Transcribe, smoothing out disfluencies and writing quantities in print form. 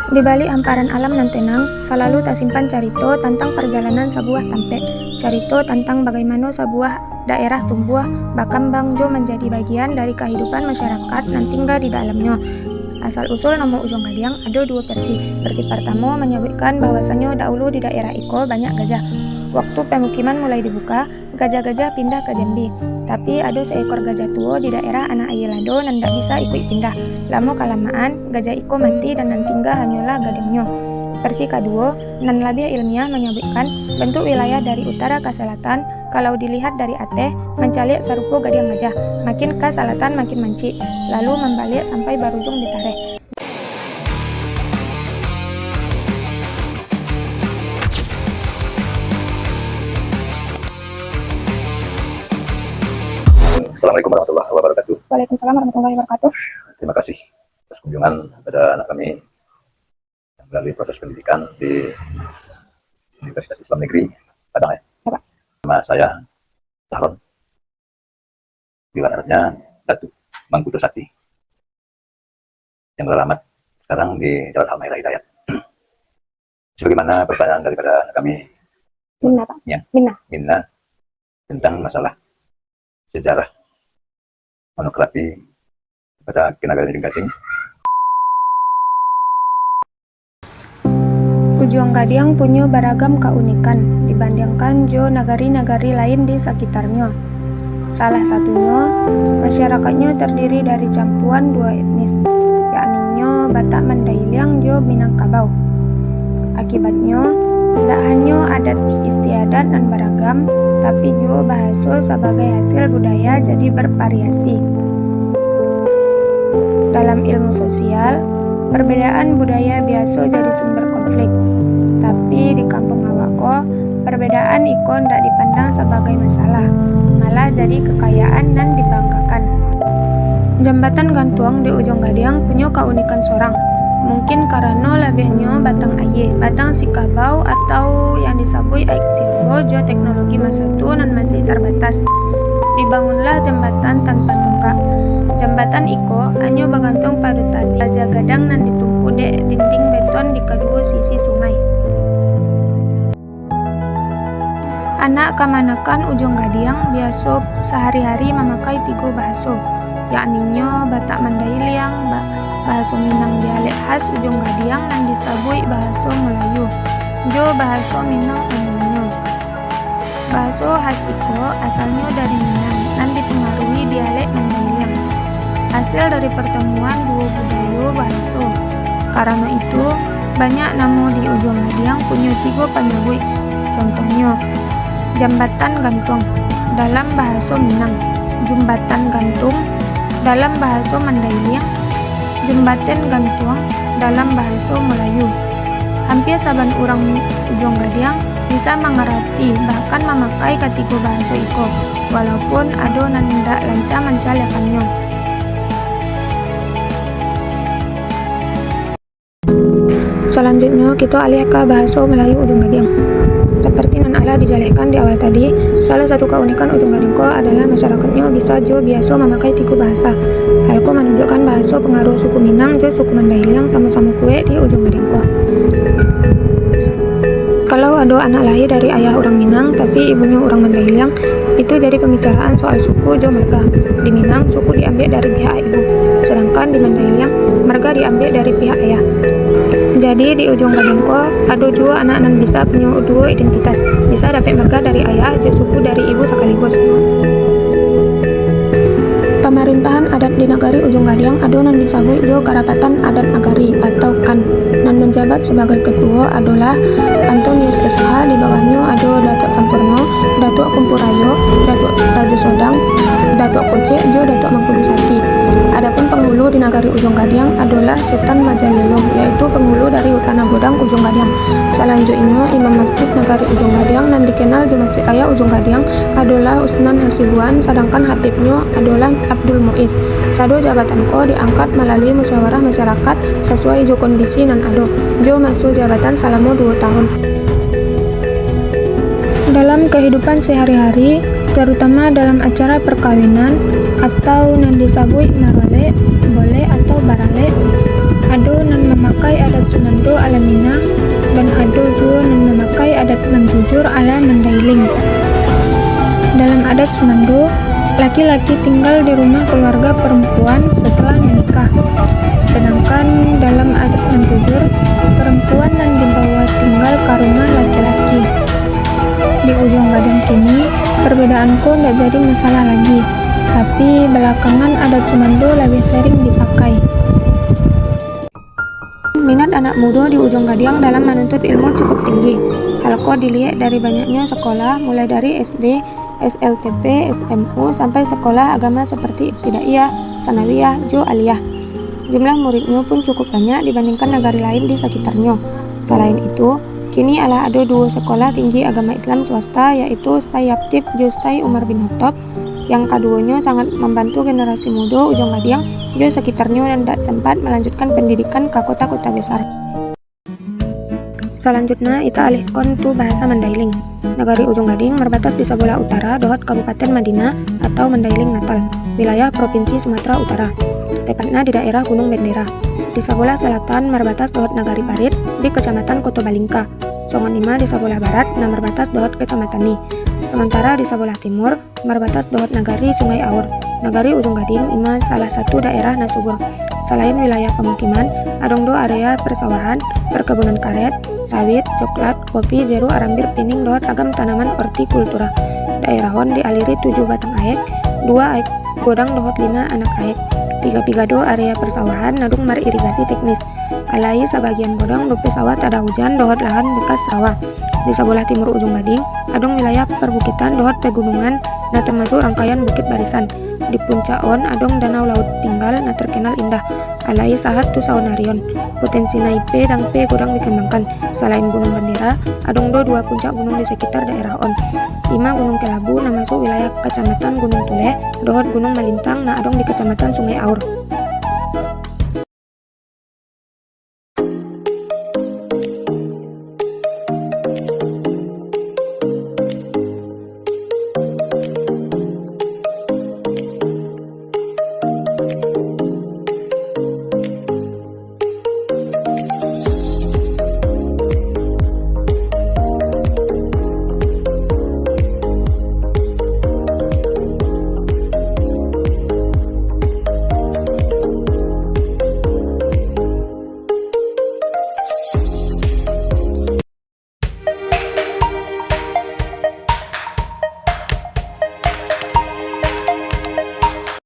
Di balik hamparan alam nan tenang, selalu tersimpan carito tentang perjalanan sebuah tampe. Carito tentang bagaimana sebuah daerah tumbuh, berkembang jo menjadi bagian dari kehidupan masyarakat nan tinggal di dalamnya. Asal-usul nama Ujung Gadiang ada dua versi. Versi pertama menyebutkan bahwasanya dahulu di daerah Iko banyak gajah. Waktu pemukiman mulai dibuka, gajah-gajah pindah ke Jambi. Tapi ada seekor gajah tua di daerah Anak Ayelado nan tak bisa ikut pindah. Lama kelamaan, gajah Iko mati dan nan tinggal hanyalah gadingnya. Versi kedua, nan lebih ilmiah menyebutkan bentuk wilayah dari utara ke selatan. Kalau dilihat dari Aceh, mencalik serupa gadiang gajah. Makin ke selatan makin mencik, lalu membalik sampai berujung di Tareh. Assalamualaikum warahmatullahi wabarakatuh. Waalaikumsalam warahmatullahi wabarakatuh. Terima kasih atas kunjungan pada anak kami yang melalui proses pendidikan di Universitas Islam Negeri Padang. Ya, Pak. Nama saya Tahron. Wilayahnya Datuk Mangkudo Sakti yang beralamat sekarang di Jalan Halmahera Hidayat. Sebagaimana pertanyaan daripada anak kami Minna, Pak. Minna tentang masalah sejarah monografi pada Kinagari Gading. Ujung Gadiang punya beragam keunikan dibandingkan jo nagari-nagari lain di sekitarnya. Salah satunya, masyarakatnya terdiri dari campuran dua etnis, yakni Batak Mandailing jo Minangkabau. Akibatnya, tidak hanya adat istiadat dan beragam, tapi juga bahasa sebagai hasil budaya jadi bervariasi. Dalam ilmu sosial, perbedaan budaya biasa jadi sumber konflik. Tapi di kampung awakku, perbedaan ikon tidak dipandang sebagai masalah, malah jadi kekayaan dan dibanggakan. Jembatan gantung di Ujung Gadiang punya keunikan sorang. Mungkin karena lebihnya batang aye, batang sikabau atau yang disebut aik sirbo jo teknologi masa itu dan masih terbatas. Dibangunlah jembatan tanpa tonggak. Jembatan Iko hanya bergantung pada tali aja gadang dan ditumpu di dinding beton di kedua sisi sungai. Anak kemanakan Ujung Gadiang biasa sehari-hari memakai 3 bahasa, yakni Batak Mandailing, bahasa Minang dialek khas Ujung Gadiang dan disebut bahasa Melayu, jo bahasa Minang umumnya. Bahasa khas Iko asalnya dari Minang dan dipengaruhi dialek Mandailing. Hasil dari pertemuan dua budaya bahasa. Karena itu, banyak nama di Ujung Gadiang punya 3 penyebut. Contohnya, jambatan gantung dalam bahasa Minang, jembatan gantung dalam bahasa Mandailing, jembatan gantung dalam bahasa Melayu. Hampir saban orang Ujung Gadiang bisa mengerti bahkan memakai ketiga bahasa Iko, walaupun ada nan tidak lancar mencalekannya. Selanjutnya kita alih ke bahasa Melayu Ujung Gadiang. Seperti nan ala dijelaskan di awal tadi, salah satu keunikan Ujung Gadiang adalah masyarakatnya bisa jo biasa memakai 3 bahasa. Hal itu menunjukkan bahasa pengaruh suku Minang jo suku Mandailing sama-sama kue di Ujung Gadiang. Kalau ada anak lahir dari ayah orang Minang tapi ibunya orang Mandailing, itu jadi pembicaraan soal suku jo marga. Di Minang suku diambil dari pihak ibu, sedangkan di Mandailing marga diambil dari pihak ayah. Jadi di Ujung Gadiang ada juga anak nan bisa punya 2 identitas, bisa dapat marga dari ayah jo suku dari ibu sekaligus. Pemerintahan adat di negari Ujung Gadiang ada nan disebut jo Karapatan Adat Nagari atau KAN. Nan menjabat sebagai ketua adalah Antonius Kesaha, di bawahnya ada Datuk Sampurno, Datuk Kumpurayo, Datuk Raja Sodang, Datuk Koce, jo Datuk Mangkudo Sakti. Adapun penghulu di negari Ujung Gadiang adalah Sultan Majalilo, yaitu penghulu dari Utana Godang Ujung Gadiang. Selanjutnya Imam Masjid negari Ujung Gadiang dan dikenal di Masjid Raya Ujung Gadiang adalah Usman Hasibuan, sedangkan hatibnya adalah Abdul Muiz. Sado jabatan diangkat melalui musyawarah masyarakat sesuai jo kondisi nan ado. Jo masuk jabatan selama 2 tahun. Dalam kehidupan sehari-hari, terutama dalam acara perkawinan atau nan disebut marole, bole atau barale, ada nan memakai adat Sumando ala Minang dan ado jua nan memakai adat menjujur ala Mandailing. Dalam adat Sumando, laki-laki tinggal di rumah keluarga perempuan setelah menikah. Sedangkan dalam adat menjujur, perempuan nan dibawa tinggal ke rumah laki-laki. Di ujung Gading kini, perbedaanku tidak jadi masalah lagi, tapi belakangan adat Sumando lebih sering dipakai. Minat anak muda di ujung Gadiang dalam menuntut ilmu cukup tinggi. Halko dilihat dari banyaknya sekolah, mulai dari SD, SLTP, SMU, sampai sekolah agama seperti Ibtidaiyah, Sanawiyah, Jo Aliyah. Jumlah muridnya pun cukup banyak dibandingkan negara lain di sekitarnya. Selain itu, kini ada dua sekolah tinggi agama Islam swasta, yaitu Stai Yaptip Jo Stai Umar bin Khattab. Yang keduanya sangat membantu generasi muda ujung Gadiang jo sekitarnya dan tidak sempat melanjutkan pendidikan ke kota-kota besar. Selanjutnya, kita alihkan tu bahasa Mandailing. Negari ujung Gading berbatas di sebelah utara dohot Kabupaten Madinah atau Mandailing Natal, wilayah Provinsi Sumatera Utara, tepatnya di daerah Gunung Bendera. Di sebelah selatan berbatas dohot Nagari Parit di Kecamatan Koto Balingka. Songon Lima di sebelah barat dan berbatas dohot Kecamatan Ni. Sementara di sebelah timur berbatas dohot Nagari Sungai Aur. Nagari ujung Gading ima salah satu daerah nasubur. Selain wilayah pemukiman, adong do area persawahan, perkebunan karet, sawit, coklat, kopi, jeru, arambir, pining, dohot agam tanaman hortikultura. Daerah hon dialiri 7 batang aek, 2 aek godang dohot 5 anak aek. Tiga do area persawahan nadung maririgasi teknis. Alai sebagian godang do pesawat ada hujan dohot lahan bekas rawa. Di sebelah timur ujung Gading, adong wilayah perbukitan dohot pegunungan nah termasuk rangkaian bukit barisan. Di puncak on adong danau laut tinggal nah terkenal indah. Alai sahat tu saunarion. Potensi naipe dan pe godang dikembangkan. Selain Gunung Bendera, adong do 2 puncak gunung di sekitar daerah on. 5 Gunung Kelabu nah masuk wilayah Kecamatan Gunung Tule, dohot Gunung Malintang nah adong di Kecamatan Sungai Aur.